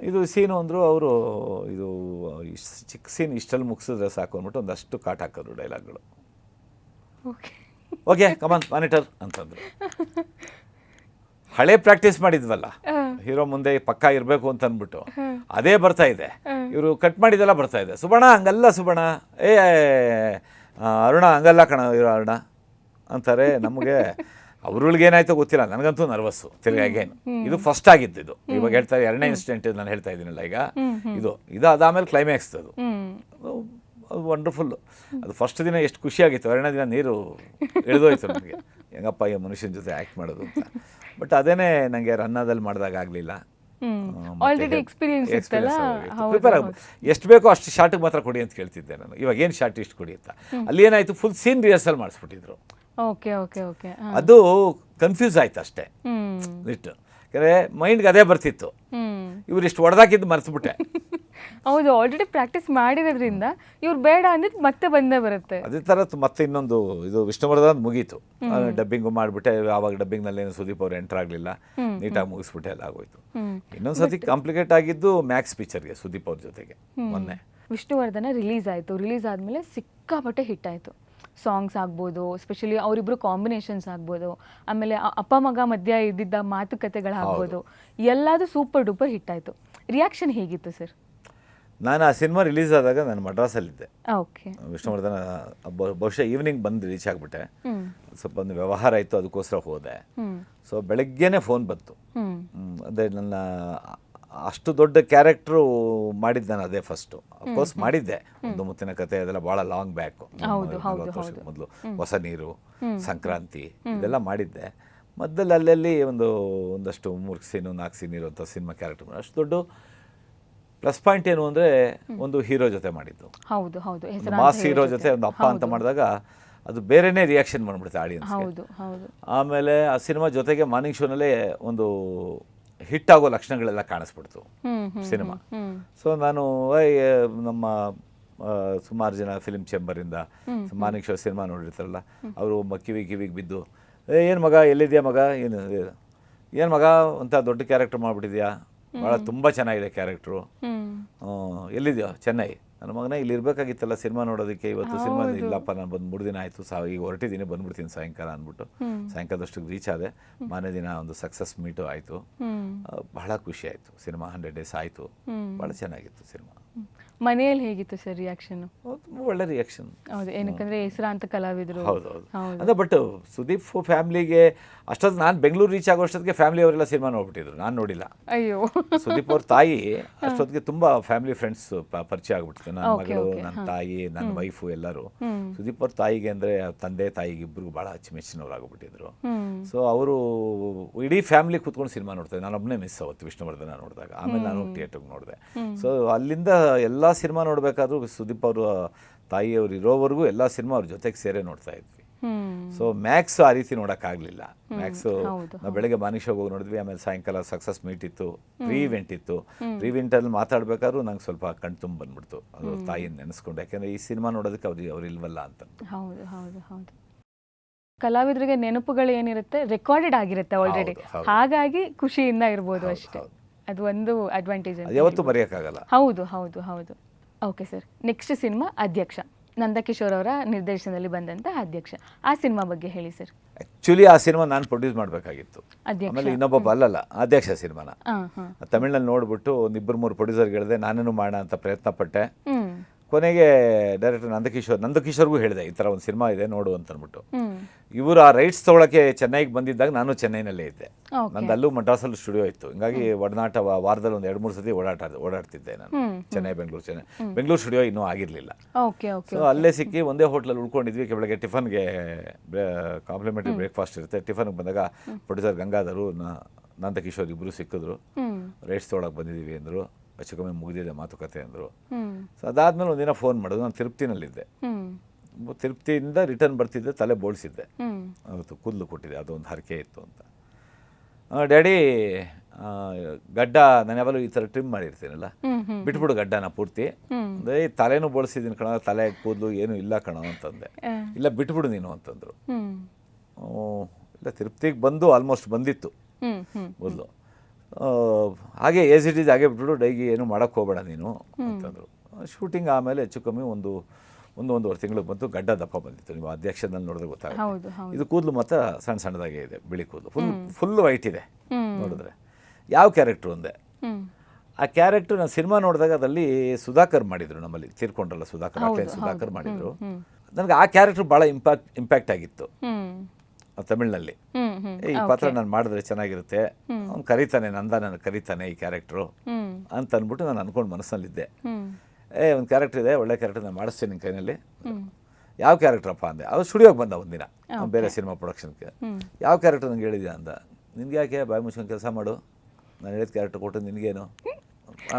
ಇದು ಸೀನು ಅಂದರು ಅವರು. ಇದು ಚಿಕ್ಕ ಸೀನ್ ಇಷ್ಟಲ್ಲಿ ಮುಗಿಸಿದ್ರೆ ಸಾಕು ಅಂದ್ಬಿಟ್ಟು ಒಂದಷ್ಟು ಕಾಟ್ ಹಾಕಿದ್ರು ಡೈಲಾಗ್ಗಳು. ಓಕೆ ಕಮಾನ್ ಮಾನಿಟರ್ ಅಂತಂದರು. ಹಳೆ ಪ್ರಾಕ್ಟೀಸ್ ಮಾಡಿದ್ವಲ್ಲ, ಹೀರೋ ಮುಂದೆ ಪಕ್ಕ ಇರಬೇಕು ಅಂತ ಅಂದ್ಬಿಟ್ಟು ಅದೇ ಬರ್ತಾ ಇದೆ. ಇವರು ಕಟ್ ಮಾಡಿದೆಲ್ಲ ಬರ್ತಾ ಇದೆ. ಸುಬಣ್ಣ ಹಂಗಲ್ಲ, ಸುಬಣ್ಣ ಅರುಣ ಹಂಗಲ್ಲ ಕಣ ಇರೋ ಅರುಣ ಅಂತಾರೆ. ನಮಗೆ ಅವ್ರೊಳಗೆ ಏನಾಯ್ತೋ ಗೊತ್ತಿಲ್ಲ, ನನಗಂತೂ ನರ್ವಸ್ಸು ತಿರ್ಗಾಗೇನು. ಇದು ಫಸ್ಟ್ ಆಗಿದ್ದು. ಇವಾಗ ಹೇಳ್ತಾರೆ 2ನೇ ಇನ್ಸಿಡೆಂಟ್ ನಾನು ಹೇಳ್ತಾ ಇದ್ದೀನಲ್ಲ ಈಗ, ಇದು ಅದಾದಮೇಲೆ ಕ್ಲೈಮ್ಯಾಕ್ಸ್. ಅದು ವಂಡರ್ಫುಲ್. ಅದು ಫಸ್ಟ್ ದಿನ ಎಷ್ಟು ಖುಷಿಯಾಗಿತ್ತು, 2ನೇ ದಿನ ನೀರು ಇಳಿದೋಯ್ತು ನನಗೆ, ಹೆಂಗಪ್ಪ ಈ ಮನುಷ್ಯನ ಜೊತೆ ಆ್ಯಕ್ಟ್ ಮಾಡೋದು ಅಂತ. ಬಟ್ ಅದೇನೇ ನನಗೆ ರನ್ನದಲ್ಲಿ ಮಾಡಿದಾಗ ಆಗಲಿಲ್ಲ. ಆಲ್ರೆಡಿ ಎಕ್ಸ್ಪೀರಿಯನ್ಸ್ ಇತ್ತಲ್ಲ. ಪ್ರಿಪೇರ್ ಎಷ್ಟು ಬೇಕೋ ಅಷ್ಟು ಶಾರ್ಟಿಗೆ ಮಾತ್ರ ಕೊಡಿ ಅಂತ ಕೇಳ್ತಿದ್ದೆ ನಾನು. ಇವಾಗ ಏನು ಶಾರ್ಟ್ ಇಷ್ಟು ಕೊಡಿ ಅಂತ. ಅಲ್ಲಿ ಏನಾಯಿತು, ಫುಲ್ ಸೀನ್ ರಿಹರ್ಸಲ್ ಮಾಡಿಸ್ಬಿಟ್ಟಿದ್ರು. Okay okay okay. ಅದು ಕನ್ಫ್ಯೂಸ್ ಆಯ್ತು ಅಷ್ಟೇ ಇಷ್ಟು. ಯಾಕಂದರೆ ಮೈಂಡ್ಗೆ ಅದೇ ಬರ್ತಿತ್ತು, ಇವ್ರು ಇಷ್ಟು ಹೊಡೆದಾಕಿದ್ದು ಮರೆತುಬಿಟ್ಟೆ. ಹೌದು, ಆಲ್ರೆಡಿ ಪ್ರಾಕ್ಟೀಸ್ ಮಾಡಿರೋದ್ರಿಂದ ಇವ್ರು ಬೇಡ ಅಂದಿದ್ದು ಮತ್ತೆ ಬಂದೇ ಬರುತ್ತೆ. ಅದೇ ಥರ ಮತ್ತೆ ಇನ್ನೊಂದು ಇದು ವಿಷ್ಣುವರ್ಧನ್ ಮುಗೀತು, ಡಬ್ಬಿಂಗು ಮಾಡಿಬಿಟ್ಟೆ. ಆವಾಗ ಡಬ್ಬಿಂಗ್ನಲ್ಲಿ ಏನು ಸುದೀಪ್ ಅವ್ರು ಎಂಟರ್ ಆಗಲಿಲ್ಲ, ನೀಟಾಗಿ ಮುಗಿಸ್ಬಿಟ್ಟೆ, ಎಲ್ಲ ಆಗೋಯ್ತು. ಇನ್ನೊಂದ್ಸತಿ ಕಾಂಪ್ಲಿಕೇಟ್ ಆಗಿದ್ದು ಮ್ಯಾಕ್ಸ್ ಪಿಕ್ಚರ್ಗೆ ಸುದೀಪ್ ಅವ್ರ ಜೊತೆಗೆ ಮೊನ್ನೆ. ವಿಷ್ಣುವರ್ಧನ ರಿಲೀಸ್ ಆಯಿತು. ರಿಲೀಸ್ ಆದಮೇಲೆ ಸಿಕ್ಕಾಪಟ್ಟೆ ಹಿಟ್ ಆಯಿತು. ಸಾಂಗ್ಸ್ ಆಗ್ಬೋದು, ಸ್ಪೆಷಲಿ ಅವರಿಬ್ಬರು ಕಾಂಬಿನೇಷನ್ಸ್ ಆಗ್ಬೋದು, ಆಮೇಲೆ ಅಪ್ಪ ಮಗ ಮಧ್ಯ ಇದ್ದಿದ್ದ ಮಾತುಕತೆಗಳಾಗ್ಬೋದು, ಎಲ್ಲದೂ ಸೂಪರ್ ಡೂಪರ್ ಹಿಟ್ ಆಯಿತು. ರಿಯಾಕ್ಷನ್ ಹೇಗಿತ್ತು ಸರ್? ನಾನು ಆ ಸಿನಿಮಾ ರಿಲೀಸ್ ಆದಾಗ ನಾನು ಮಡ್ರಾಸಲ್ಲಿದ್ದೆ. ಓಕೆ. ವಿಷ್ಣುವರ್ಧನ ಬಹುಶಃ ಈವ್ನಿಂಗ್ ಬಂದು ರೀಚ್ ಆಗಿಬಿಟ್ಟೆ. ಸ್ವಲ್ಪ ಒಂದು ವ್ಯವಹಾರ ಆಯಿತು, ಅದಕ್ಕೋಸ್ಕರ ಹೋದೆ. ಸೊ ಬೆಳಗ್ಗೆನೇ ಫೋನ್ ಬಂತು. ಅಂದರೆ ನನ್ನ ಅಷ್ಟು ದೊಡ್ಡ ಕ್ಯಾರೆಕ್ಟ್ರು ಮಾಡಿದ್ದು ನಾನು ಅದೇ ಫಸ್ಟು. ಅಫ್ಕೋರ್ಸ್ ಮಾಡಿದ್ದೆ, ಒಂದು ಮುತ್ತಿನ ಕತೆ ಅದೆಲ್ಲ ಭಾಳ ಲಾಂಗ್ ಬ್ಯಾಕು, 40 ವರ್ಷದ ಮೊದಲು. ಹೊಸ ನೀರು, ಸಂಕ್ರಾಂತಿ ಇದೆಲ್ಲ ಮಾಡಿದ್ದೆ. ಮಧ್ಯದಲ್ಲಿ ಅಲ್ಲಲ್ಲಿ ಒಂದಷ್ಟು 3 ಸೀನು 4 ಸೀನ್ ಇರುವಂಥ ಸಿನಿಮಾ ಕ್ಯಾರೆಕ್ಟರ್. ಅಷ್ಟು ದೊಡ್ಡ ಪ್ಲಸ್ ಪಾಯಿಂಟ್ ಏನು ಅಂದರೆ, ಒಂದು ಹೀರೋ ಜೊತೆ ಮಾಡಿದ್ದು. ಹೌದು ಹೌದು. ಮಾಸ್ ಹೀರೋ ಜೊತೆ ಒಂದು ಅಪ್ಪ ಅಂತ ಮಾಡಿದಾಗ ಅದು ಬೇರೆನೇ ರಿಯಾಕ್ಷನ್ ಮಾಡಿಬಿಡುತ್ತೆ ಆಡಿಯನ್ಸ್. ಹೌದು ಹೌದು. ಆಮೇಲೆ ಆ ಸಿನಿಮಾ ಜೊತೆಗೆ ಮಾರ್ನಿಂಗ್ ಶೋನಲ್ಲೇ ಒಂದು ಹಿಟ್ ಆಗೋ ಲಕ್ಷಣಗಳೆಲ್ಲ ಕಾಣಿಸ್ಬಿಡ್ತು ಸಿನಿಮಾ. ಸೊ ನಾನು ನಮ್ಮ ಸುಮಾರು ಜನ ಫಿಲ್ಮ್ ಚೇಂಬರಿಂದ ಮಾರ್ನಿಂಗ್ ಶೋ ಸಿನಿಮಾ ನೋಡಿರ್ತಾರಲ್ಲ, ಅವರು ಕಿವಿಗೆ ಬಿದ್ದು, ಏನು ಮಗ ಎಲ್ಲಿದೆಯಾ ಮಗ, ಏನು ಮಗ ಅಂತ ದೊಡ್ಡ ಕ್ಯಾರೆಕ್ಟರ್ ಮಾಡಿಬಿಟ್ಟಿದ್ಯಾ, ಭಾಳ ತುಂಬ ಚೆನ್ನಾಗಿದೆ ಕ್ಯಾರೆಕ್ಟ್ರು, ಎಲ್ಲಿದೆಯೋ ಚೆನ್ನೈ, ನನ್ನ ಮಗನ ಇಲ್ಲಿ ಇರಬೇಕಾಗಿತ್ತಲ್ಲ ಸಿನಿಮಾ ನೋಡೋದಕ್ಕೆ, ಇವತ್ತು ಸಿನಿಮಾ ಇಲ್ಲಪ್ಪ, ನಾನು ಬಂದು 3 ದಿನ ಆಯಿತು, ಈಗ ಹೊರಟಿದ್ದೀನಿ, ಬಂದ್ಬಿಡ್ತೀನಿ ಸಾಯಂಕಾಲ ಅಂದ್ಬಿಟ್ಟು ಸಾಯಂಕಾಲದಷ್ಟು ರೀಚ್ ಆದೆ. ಮಾರನೇ ದಿನ ಒಂದು ಸಕ್ಸಸ್ ಮೀಟು ಆಯಿತು. ಬಹಳ ಖುಷಿ ಆಯಿತು. ಸಿನಿಮಾ 100 ಡೇಸ್ ಆಯಿತು, ಭಾಳ ಚೆನ್ನಾಗಿತ್ತು ಸಿನಿಮಾ. ಮನೆಯಲ್ಲಿ ಹೇಗಿತ್ತು ಸರ್ ರಿಯಾಕ್ಷನ್? ತುಂಬ ಒಳ್ಳೆ ರಿಯಾಕ್ಷನ್. ಹೌದು, ಏನಕ್ಕಂದ್ರೆ ಹೆಸರಾಂತ ಕಲಾವಿದರು. ಹೌದೌದು. ಅಂದರೆ ಬಟ್ ಸುದೀಪ್ ಫ್ಯಾಮಿಲಿಗೆ ಅಷ್ಟೊತ್ತು ನಾನು ಬೆಂಗಳೂರು ರೀಚ್ ಆಗೋ ಅಷ್ಟೊತ್ತಿಗೆ ಫ್ಯಾಮಿಲಿ ಅವರೆಲ್ಲ ಸಿನಿಮಾ ನೋಡ್ಬಿಟ್ಟಿದ್ರು, ನಾನು ನೋಡಿಲ್ಲ. ಅಯ್ಯೋ. ಸುದೀಪ್ ಅವ್ರ ತಾಯಿ ಅಷ್ಟೊತ್ತಿಗೆ ತುಂಬ ಫ್ಯಾಮಿಲಿ ಫ್ರೆಂಡ್ಸ್ ಪರಿಚಯ ಆಗ್ಬಿಡ್ತು. ನನ್ನ ಮಗಳು, ನನ್ನ ತಾಯಿ, ನನ್ನ ವೈಫು ಎಲ್ಲರೂ. ಸುದೀಪ್ ಅವ್ರ ತಾಯಿಗೆ ಅಂದರೆ ತಂದೆ ತಾಯಿಗೆ ಇಬ್ಬರಿಗೂ ಭಾಳ ಅಚ್ಚುಮೆಚ್ಚಿನವ್ರು ಆಗ್ಬಿಟ್ಟಿದ್ರು. ಸೊ ಅವರು ಇಡೀ ಫ್ಯಾಮಿಲಿ ಕೂತ್ಕೊಂಡು ಸಿನಿಮಾ ನೋಡ್ತಾರೆ. ನಾನು ಒಬ್ಬನೇ ಮಿಸ್ ಆವತ್ತು ವಿಷ್ಣುವರ್ಧನ ನೋಡಿದಾಗ. ಆಮೇಲೆ ನಾನು ಥಿಯೇಟರ್ಗೆ ನೋಡಿದೆ. ಸೊ ಅಲ್ಲಿಂದ ಎಲ್ಲ ಸಿನಿಮಾ ನೋಡಬೇಕಾದ್ರೂ ಸುದೀಪ್ ಅವರು ತಾಯಿಯವರು ಇರೋವರೆಗೂ ಎಲ್ಲ ಸಿನಿಮಾ ಅವ್ರ ಜೊತೆಗೆ ಸೇರೇ ನೋಡ್ತಾ ಇದ್ವಿ. ಸೊ ಮ್ಯಾಕ್ಸ್ ಆ ರೀತಿ ನೋಡೋಕ್ಕಾಗಲಿಲ್ಲ. ಮ್ಯಾಕ್ಸು ನಾವು ಬೆಳಗ್ಗೆ ಮಾರ್ನಿಂಗ್ ಶೋಗೆ ಹೋಗಿ ನೋಡಿದ್ವಿ. ಆಮೇಲೆ ಸಾಯಂಕಾಲ ಸಕ್ಸಸ್ ಮೀಟ್ ಇತ್ತು, ಪ್ರೀ ಇವೆಂಟ್ ಇತ್ತು. ಪ್ರೀ ಇವೆಂಟಲ್ಲಿ ಮಾತಾಡಬೇಕಾದ್ರೂ ನಂಗೆ ಸ್ವಲ್ಪ ಕಣ್ತುಂಬ ಬಂದ್ಬಿಡ್ತು, ಅದು ತಾಯಿನ ನೆನೆಸ್ಕೊಂಡು. ಯಾಕೆಂದರೆ ಈ ಸಿನಿಮಾ ನೋಡೋದಕ್ಕೆ ಅವ್ರು ಇಲ್ವಲ್ಲ ಅಂತ. ಹೌದು ಹೌದು ಹೌದು. ಕಲಾವಿದರಿಗೆ ನೆನಪುಗಳು ಏನಿರುತ್ತೆ ರೆಕಾರ್ಡೆಡ್ ಆಗಿರುತ್ತೆ ಆಲ್ರೆಡಿ, ಹಾಗಾಗಿ ಖುಷಿಯಿಂದ ಇರ್ಬೋದು ಅಷ್ಟೇ. ಅದು ಒಂದು ಅಡ್ವಾಂಟೇಜ್, ಯಾವತ್ತೂ ಮರೆಯೋಕ್ಕಾಗಲ್ಲ. ಹೌದು ಹೌದು ಹೌದು. ಓಕೆ ಸರ್, ನೆಕ್ಸ್ಟ್ ಸಿನಿಮಾ ಅಧ್ಯಕ್ಷ, ನಂದಕಿಶೋರ್ ಅವರ ನಿರ್ದೇಶನದಲ್ಲಿ ಬಂದಂಥ ಅಧ್ಯಕ್ಷ. ಆ ಸಿನಿಮಾ ಬಗ್ಗೆ ಹೇಳಿ ಸರ್. ಆ್ಯಕ್ಚುಲಿ ಆ ಸಿನಿಮಾ ನಾನು ಪ್ರೊಡ್ಯೂಸ್ ಮಾಡಬೇಕಾಗಿತ್ತು. ಆಮೇಲೆ ಇನ್ನೊಬ್ಬ ಅಲ್ಲಲ್ಲ ಅಧ್ಯಕ್ಷ ಸಿನಿಮಾನ ತಮಿಳ್ನಲ್ಲಿ ನೋಡ್ಬಿಟ್ಟು ಒಂದು 2-3 ಪ್ರೊಡ್ಯೂಸರ್ಗೆ ಹೇಳಿದೆ, ನಾನೇನು ಮಾಡೋಣ ಅಂತ ಪ್ರಯತ್ನ ಪಟ್ಟೆ. ಕೊನೆಗೆ ಡೈರೆಕ್ಟರ್ ನಂದಕಿಶೋರ್ಗೂ ಹೇಳಿದೆ, ಈ ಥರ ಒಂದು ಸಿನಿಮಾ ಇದೆ ನೋಡು ಅಂತ ಅಂದ್ಬಿಟ್ಟು. ಇವರು ಆ ರೈಟ್ಸ್ ತೊಗೊಳಕ್ಕೆ ಚೆನ್ನೈಗೆ ಬಂದಿದ್ದಾಗ ನಾನು ಚೆನ್ನೈನಲ್ಲೇ ಇದ್ದೆ. ನಂದು ಅಲ್ಲೂ ಮಡ್ರಾಸಲ್ಲೂ ಸ್ಟುಡಿಯೋ ಇತ್ತು. ಹಿಂಗಾಗಿ ಒಡನಾಟ ವಾರದಲ್ಲಿ ಒಂದು 2-3 ಸತಿ ಓಡಾಡ್ತಿದ್ದೆ ನಾನು. ಚೆನ್ನೈ ಬೆಂಗಳೂರು ಸ್ಟುಡಿಯೋ ಇನ್ನೂ ಆಗಿರಲಿಲ್ಲ. ಸೊ ಅಲ್ಲೇ ಸಿಕ್ಕಿ ಒಂದೇ ಹೋಟ್ಲಲ್ಲಿ ಉಳ್ಕೊಂಡಿದ್ವಿ. ಬೆಳಗ್ಗೆ ಟಿಫನ್ಗೆ ಕಾಂಪ್ಲಿಮೆಂಟ್ರಿ ಬ್ರೇಕ್ಫಾಸ್ಟ್ ಇರುತ್ತೆ. ಟಿಫನ್ಗೆ ಬಂದಾಗ ಪ್ರೊಡ್ಯೂಸರ್ ಗಂಗಾಧರು, ನಂದಕಿಶೋರ್ ಇಬ್ಬರು ಸಿಕ್ಕಿದ್ರು. ರೈಟ್ಸ್ ತೊಗೊಳಕ್ಕೆ ಬಂದಿದ್ದೀವಿ ಅಂದರು. ಹೆಚ್ಚು ಕಮ್ಮಿ ಮುಗಿದಿದೆ ಮಾತುಕತೆ ಅಂದರು. ಸೊ ಅದಾದಮೇಲೆ ಒಂದಿನ ಫೋನ್ ಮಾಡೋದು. ನಾನು ತಿರುಪ್ತಿನಲ್ಲಿದ್ದೆ. ತಿರುಪ್ತಿಯಿಂದ ರಿಟರ್ನ್ ಬರ್ತಿದ್ದೆ, ತಲೆ ಬೋಳ್ಸಿದ್ದೆ. ಅವತ್ತು ಕೂದಲು ಕೊಟ್ಟಿದ್ದೆ, ಅದೊಂದು ಹರಕೆ ಇತ್ತು ಅಂತ. ಡ್ಯಾಡಿ ಗಡ್ಡ ನಾನು ಯಾವಾಗಲೂ ಈ ಥರ ಟ್ರಿಮ್ ಮಾಡಿರ್ತೀನಲ್ಲ, ಬಿಟ್ಬಿಡು ಗಡ್ಡನ ಪೂರ್ತಿ. ಅಂದರೆ ತಲೆನೂ ಬೋಳ್ಸಿದ್ದೀನಿ ಕಣೋ, ತಲೆ ಕೂದಲು ಏನೂ ಇಲ್ಲ ಕಣೋ ಅಂತಂದೆ. ಇಲ್ಲ ಬಿಟ್ಬಿಡು ನೀನು ಅಂತಂದರು. ಇಲ್ಲ ತಿರುಪ್ತಿಗೆ ಬಂದು ಆಲ್ಮೋಸ್ಟ್ ಬಂದಿತ್ತು ಮೊದಲು. ಹಾಗೆ ಏಸ್ ಇಟ್ ಈಸ್ ಹಾಗೆ ಬಿಟ್ಬಿಡು, ಡೈಗಿ ಏನು ಮಾಡೋಕ್ಕೆ ಹೋಗಬೇಡ ನೀನು ಅಂತಂದರು. ಶೂಟಿಂಗ್ ಆಮೇಲೆ ಹೆಚ್ಚು ಕಮ್ಮಿ ಒಂದೂವರೆ ತಿಂಗಳು ಬಂತು. ಗಡ್ಡ ದಪ್ಪ ಬಂದಿತ್ತು. ನೀವು ಅಧ್ಯಕ್ಷದಲ್ಲಿ ನೋಡಿದ್ರೆ ಗೊತ್ತಾಗುತ್ತೆ. ಇದು ಕೂದಲು ಮಾತ್ರ ಸಣ್ಣದಾಗೇ ಇದೆ, ಬಿಳಿ ಕೂದಲು, ಫುಲ್ ವೈಟ್ ಇದೆ ನೋಡಿದ್ರೆ. ಯಾವ ಕ್ಯಾರೆಕ್ಟ್ರು ಅಂದೆ. ಆ ಕ್ಯಾರೆಕ್ಟ್ರು ನಾನು ಸಿನಿಮಾ ನೋಡಿದಾಗ ಅದರಲ್ಲಿ ಸುಧಾಕರ್ ಮಾಡಿದರು, ನಮ್ಮಲ್ಲಿ ತೀರ್ಕೊಂಡ್ರಲ್ಲ ಸುಧಾಕರ್ ಮಾಡಿದರು. ನನಗೆ ಆ ಕ್ಯಾರೆಕ್ಟ್ರು ಭಾಳ ಇಂಪ್ಯಾಕ್ಟ್ ಆಗಿತ್ತು ತಮಿಳ್ನಲ್ಲಿ. ಈ ಪಾತ್ರ ನಾನು ಮಾಡಿದ್ರೆ ಚೆನ್ನಾಗಿರುತ್ತೆ, ಅವ್ನು ಕರೀತಾನೆ, ನನ್ನ ಕರೀತಾನೆ ಈ ಕ್ಯಾರೆಕ್ಟ್ರು ಅಂತ ಅಂದ್ಬಿಟ್ಟು ನಾನು ಅಂದ್ಕೊಂಡು ಮನಸ್ಸಲ್ಲಿದ್ದೆ. ಒಂದು ಕ್ಯಾರೆಕ್ಟರ್ ಇದೆ, ಒಳ್ಳೆ ಕ್ಯಾರೆಕ್ಟರ್ ನಾನು ಮಾಡಿಸ್ತೀನಿ ನಿನ್ನ ಕೈನಲ್ಲಿ. ಯಾವ ಕ್ಯಾರೆಕ್ಟ್ರಪ್ಪ ಅಂದೆ. ಅವ್ರು ಸ್ಟುಡಿಯೋಗೆ ಬಂದ ಒಂದಿನ, ಬೇರೆ ಸಿನಿಮಾ ಪ್ರೊಡಕ್ಷನ್ಗೆ. ಯಾವ ಕ್ಯಾರೆಕ್ಟರ್ ನಂಗೆ ಹೇಳಿದ್ಯಾ ಅಂದ. ನಿನ್ಗೆ ಯಾಕೆ ಬಾಯಿ ಮುಚ್ಕೊಂಡು ಕೆಲಸ ಮಾಡು, ನಾನು ಹೇಳಿದ ಕ್ಯಾರೆಕ್ಟರ್ ಕೊಟ್ಟು ನಿನಗೇನು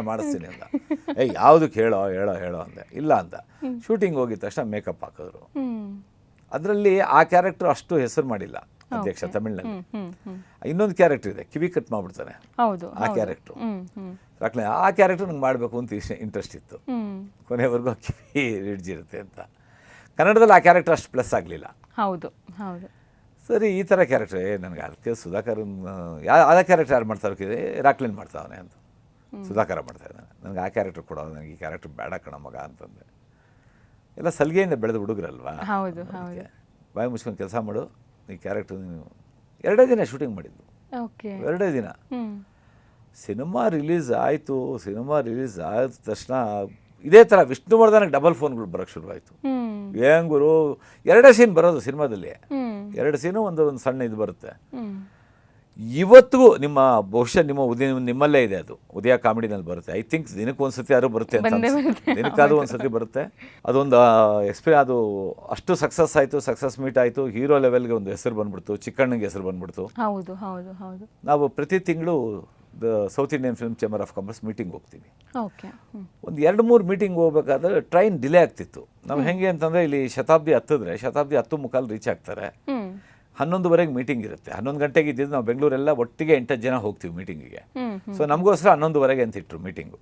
ಮಾಡಿಸ್ತೀನಿ ಅಂದ. ಯಾವುದಕ್ಕೆ ಹೇಳೋ ಹೇಳೋ ಹೇಳೋ ಅಂದೆ. ಇಲ್ಲ ಅಂತ. ಶೂಟಿಂಗ್ ಹೋಗಿದ ತಕ್ಷಣ ಮೇಕಪ್ ಹಾಕಿದ್ರು. ಅದರಲ್ಲಿ ಆ ಕ್ಯಾರೆಕ್ಟರ್ ಅಷ್ಟು ಹೆಸರು ಮಾಡಿಲ್ಲ ಅಧ್ಯಕ್ಷ ತಮಿಳ್ನಲ್ಲಿ. ಇನ್ನೊಂದು ಕ್ಯಾರೆಕ್ಟರ್ ಇದೆ, ಕಿವಿ ಕಟ್ ಮಾಡ್ಬಿಡ್ತಾನೆ, ಆ ಕ್ಯಾರೆಕ್ಟ್ರು. ಯಾಕಂದ್ರೆ ಆ ಕ್ಯಾರೆಕ್ಟರ್ ನಂಗೆ ಮಾಡಬೇಕು ಅಂತ ಇಂಟ್ರೆಸ್ಟ್ ಇತ್ತು. ಕೊನೆವರೆಗೂ ಕಿವಿ ಹಿಡ್ಜಿರುತ್ತೆ ಅಂತ. ಕನ್ನಡದಲ್ಲಿ ಆ ಕ್ಯಾರೆಕ್ಟರ್ ಅಷ್ಟು ಪ್ಲಸ್ ಆಗಲಿಲ್ಲ. ಹೌದು ಹೌದು. ಸರಿ, ಈ ಥರ ಕ್ಯಾರೆಕ್ಟರ್ ನನಗೆ ಅದಕ್ಕೆ ಸುಧಾಕರನ್ ಅದೇ ಕ್ಯಾರೆಕ್ಟರ್ ಯಾರು ಮಾಡ್ತಾರೆ, ರಾಕ್ಲಿನ್ ಮಾಡ್ತಾವನೆ ಅಂತ. ಸುಧಾಕರ ಮಾಡ್ತಾ ಇದ್ದಾನೆ, ನನಗೆ ಆ ಕ್ಯಾರೆಕ್ಟರ್ ಕೊಡೋದು, ನನಗೆ ಈ ಕ್ಯಾರೆಕ್ಟರ್ ಬೇಡ ಕಣ ಮಗ ಅಂತಂದೆ. ಎಲ್ಲ ಸಲಿಗೆಯಿಂದ ಬೆಳೆದ ಹುಡುಗರಲ್ವಾ, ಬಾಯಿ ಮುಚ್ಕೊಂಡು ಕೆಲಸ ಮಾಡು, ಈ ಕ್ಯಾರೆಕ್ಟರ್ ನೀನು. 2 ದಿನ ಶೂಟಿಂಗ್ ಮಾಡಿದ್ದು, 2 ದಿನ. ಸಿನಿಮಾ ರಿಲೀಸ್ ಆಯಿತು. ಸಿನಿಮಾ ರಿಲೀಸ್ ಆದ ತಕ್ಷಣ ಇದೇ ಥರ ವಿಷ್ಣುವರ್ಧನಕ್ಕೆ ಡಬಲ್ ಫೋನ್ಗಳು ಬರೋಕ್ಕೆ ಶುರುವಾಯಿತು. ಏನು ಗುರು, 2 ಸೀನ್ ಬರೋದು ಸಿನಿಮಾದಲ್ಲಿ, 2 ಸೀನು ಒಂದು ಸಣ್ಣ ಇದು ಬರುತ್ತೆ. ಇವತ್ತಿಗೂ ಬಹುಶಃ ನಿಮ್ಮಲ್ಲೇ ಇದೆ ಅದು, ಉದಯ ಕಾಮಿಡಿನಲ್ಲಿ ಬರುತ್ತೆ. ಐ ಥಿಂಕ್ ದಿನಕ್ಕೆ ಒಂದ್ಸತಿ ಯಾರು ಬರುತ್ತೆ ಅಂತ, ದಿನಕ್ಕಾದ್ರೂ ಒಂದ್ಸತಿ ಬರುತ್ತೆ. ಅದೊಂದು ಅದು ಅಷ್ಟು ಸಕ್ಸಸ್ ಆಯಿತು, ಸಕ್ಸಸ್ ಮೀಟ್ ಆಯಿತು. ಹೀರೋ ಲೆವೆಲ್ಗೆ ಒಂದು ಹೆಸರು ಬಂದ್ಬಿಡ್ತು, ಚಿಕ್ಕಣ್ಣಗೆ ಹೆಸರು ಬಂದ್ಬಿಡ್ತು. ನಾವು ಪ್ರತಿ ತಿಂಗಳು south Indian film chamber of commerce meeting ಹೋಗ್ತೀವಿ. ಒಂದು 2-3 ಮೀಟಿಂಗ್ ಹೋಗ್ಬೇಕಾದ್ರೆ ಟ್ರೈನ್ ಡಿಲೇ ಆಗ್ತಿತ್ತು. ನಾವು ಹೆಂಗೆ ಅಂತಂದರೆ ಇಲ್ಲಿ ಶತಾಬ್ದಿ ಹತ್ತಿದ್ರೆ ಶತಾಬ್ದಿ 10:15 ರೀಚ್ ಆಗ್ತಾರೆ. 11:00 ಮೀಟಿಂಗ್ ಇರುತ್ತೆ. 11 ಗಂಟೆಗೆ ಇದ್ದಿದ್ದು ನಾವು ಬೆಂಗಳೂರೆಲ್ಲ ಒಟ್ಟಿಗೆ 8 ಜನ ಹೋಗ್ತೀವಿ ಮೀಟಿಂಗಿಗೆ. ಸೊ ನಮಗೋಸ್ಕರ 11:15 ಅಂತ ಇಟ್ಟರು ಮೀಟಿಂಗು.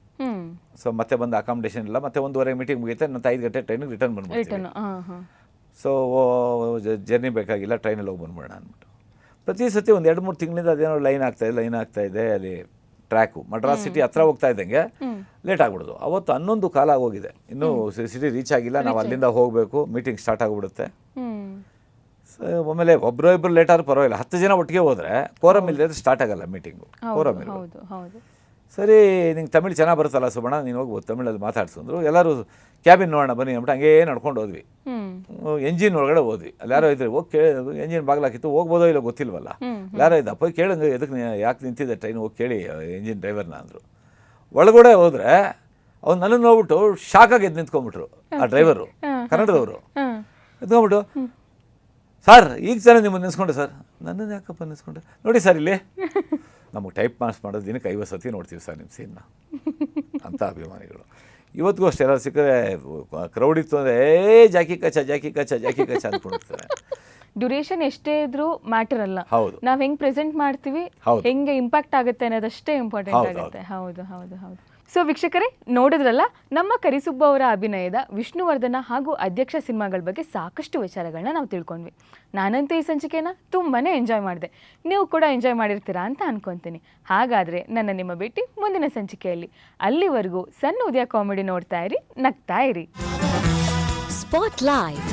ಸೊ ಮತ್ತೆ ಬಂದು ಅಕಾಮಿಡೇಷನ್ ಇಲ್ಲ, ಮತ್ತೆ 1:15 ಮೀಟಿಂಗ್ ಮುಗಿಯುತ್ತೆ, ಮತ್ತು 5 ಗಂಟೆ ಟ್ರೈನಿಗೆ ರಿಟರ್ನ್ ಬಂದ್ಬಿಡ್ತೀವಿ. ಸೊ ಜರ್ನಿ ಬೇಕಾಗಿಲ್ಲ, ಟ್ರೈನಲ್ಲಿ ಹೋಗಿ ಬಂದ್ಬಿಡೋಣ ಅಂದ್ಬಿಟ್ಟು ಪ್ರತಿ ಸತಿ ಒಂದು 2-3 ತಿಂಗಳಿಂದ ಅದೇನೋ ಲೈನ್ ಆಗ್ತಾಯಿದೆ. ಅಲ್ಲಿ ಟ್ರ್ಯಾಕು ಮಡ್ರಾಸ್ ಸಿಟಿ ಹತ್ರ ಹೋಗ್ತಾ ಇದ್ದಂಗೆ ಲೇಟ್ ಆಗ್ಬಿಡೋದು. ಅವತ್ತು 11 ಕಾಲ ಆಗೋಗಿದೆ, ಇನ್ನೂ ಸಿಟಿ ರೀಚ್ ಆಗಿಲ್ಲ. ನಾವು ಅಲ್ಲಿಂದ ಹೋಗಬೇಕು, ಮೀಟಿಂಗ್ ಸ್ಟಾರ್ಟ್ ಆಗಿಬಿಡುತ್ತೆ. ಆಮೇಲೆ ಒಬ್ಬರು ಲೇಟ್ ಆದ್ರೂ ಪರವಾಗಿಲ್ಲ, 10 ಜನ ಒಟ್ಟಿಗೆ ಹೋದರೆ ಕೋರಮ್ ಇಲ್ಲದೆ ಸ್ಟಾರ್ಟ್ ಆಗಲ್ಲ ಮೀಟಿಂಗು. ಕೋರಮ್ ಇರೋದು. ಸರಿ, ನಿಂಗೆ ತಮಿಳು ಚೆನ್ನಾಗಿ ಬರುತ್ತಲ್ಲ ಸುಬಣ್ಣ, ನೀನು ಹೋಗ್ಬೋದು ತಮಿಳಲ್ಲಿ ಮಾತಾಡ್ಸಂದ್ರು. ಎಲ್ಲರೂ ಕ್ಯಾಬಿನ್ ನೋಡೋಣ ಬನ್ನಿ ಅಂದ್ಬಿಟ್ಟು ಹಂಗೇ ನಡ್ಕೊಂಡು ಹೋದ್ವಿ. ಎಂಜಿನ್ ಒಳಗಡೆ ಹೋದ್ವಿ. ಅಲ್ಲಿ ಯಾರೋ ಇದ್ರೆ ಹೋಗಿ ಎಂಜಿನ್ ಬಾಗಿಲಾಕಿತ್ತು, ಹೋಗ್ಬೋದೋ ಇಲ್ಲ ಗೊತ್ತಿಲ್ವಲ್ಲ. ಯಾರೋ ಇದ್ದಪ್ಪ ಕೇಳಂಗೆ, ಎದಕ್ಕೆ ಯಾಕೆ ನಿಂತಿದ್ದೆ ಟ್ರೈನ್, ಹೋಗಿ ಕೇಳಿ ಎಂಜಿನ್ ಡ್ರೈವರ್ನ ಅಂದರು. ಒಳಗಡೆ ಹೋದರೆ ಅವ್ನು ನನ್ನನ್ನು ನೋಡ್ಬಿಟ್ಟು ಶಾಕಾಗಿ ಎದ್ದು ನಿಂತ್ಕೊಂಡ್ಬಿಟ್ರು. ಆ ಡ್ರೈವರು ಕನ್ನಡದವರು ಎದ್ಕೊಂಡ್ಬಿಟ್ಟು, ಸರ್ ಈಗ ಸರ್ ನಿಮ್ಮನ್ನು ನೆನೆಸ್ಕೊಂಡೆ. ಸರ್ ನನ್ನನ್ನು ಯಾಕಪ್ಪ ನೆನೆಸ್ಕೊಂಡೆ? ನೋಡಿ ಸರ್, ಇಲ್ಲಿ ನಮಗೆ ಟೈಪ್ ಮಾಸ್ ಮಾಡೋದು ದಿನಕ್ಕೆ 50 ಸತಿ ನೋಡ್ತೀವಿ ಸರ್ ನಿಮ್ಮ ಸೀನ್ನ ಅಂತ ಅಭಿಮಾನಿಗಳು. ಇವತ್ತಿಗೂ ಅಷ್ಟೇ, ಎಲ್ಲರೂ ಸಿಕ್ಕರೆ ಕ್ರೌಡ್ ಇತ್ತು ಅಂದರೆ ಜಾಕಿ ಕಚ್ಚ ಅಂದ್ಕೊಂಡಿರ್ತಾರೆ. ಡ್ಯೂರೇಷನ್ ಎಷ್ಟೇ ಇದ್ರೂ ಮ್ಯಾಟರ್ ಅಲ್ಲ. ಹೌದು, ನಾವು ಹೆಂಗೆ ಪ್ರೆಸೆಂಟ್ ಮಾಡ್ತೀವಿ, ಹೆಂಗೆ ಇಂಪ್ಯಾಕ್ಟ್ ಆಗುತ್ತೆ ಅನ್ನೋದಷ್ಟೇ ಇಂಪಾರ್ಟೆಂಟ್ ಆಗುತ್ತೆ. ಹೌದು. ಸೊ ವೀಕ್ಷಕರೇ, ನೋಡಿದ್ರಲ್ಲ, ನಮ್ಮ ಕರಿಸುಬ್ಬ ಅವರ ಅಭಿನಯದ ವಿಷ್ಣುವರ್ಧನ ಹಾಗೂ ಅಧ್ಯಕ್ಷ ಸಿನಿಮಾಗಳ ಬಗ್ಗೆ ಸಾಕಷ್ಟು ವಿಚಾರಗಳನ್ನ ನಾವು ತಿಳ್ಕೊಂಡ್ವಿ. ನಾನಂತೂ ಈ ಸಂಚಿಕೆನ ತುಂಬಾ ಎಂಜಾಯ್ ಮಾಡಿದೆ. ನೀವು ಕೂಡ ಎಂಜಾಯ್ ಮಾಡಿರ್ತೀರಾ ಅಂತ ಅನ್ಕೊತೀನಿ. ಹಾಗಾದರೆ ನಿಮ್ಮ ಭೇಟಿ ಮುಂದಿನ ಸಂಚಿಕೆಯಲ್ಲಿ. ಅಲ್ಲಿವರೆಗೂ ಸಣ್ಣ ಉದಯ ಕಾಮಿಡಿ ನೋಡ್ತಾ ಇರಿ, ನಗ್ತಾ ಇರಿ. ಸ್ಪಾಟ್ಲೈಟ್.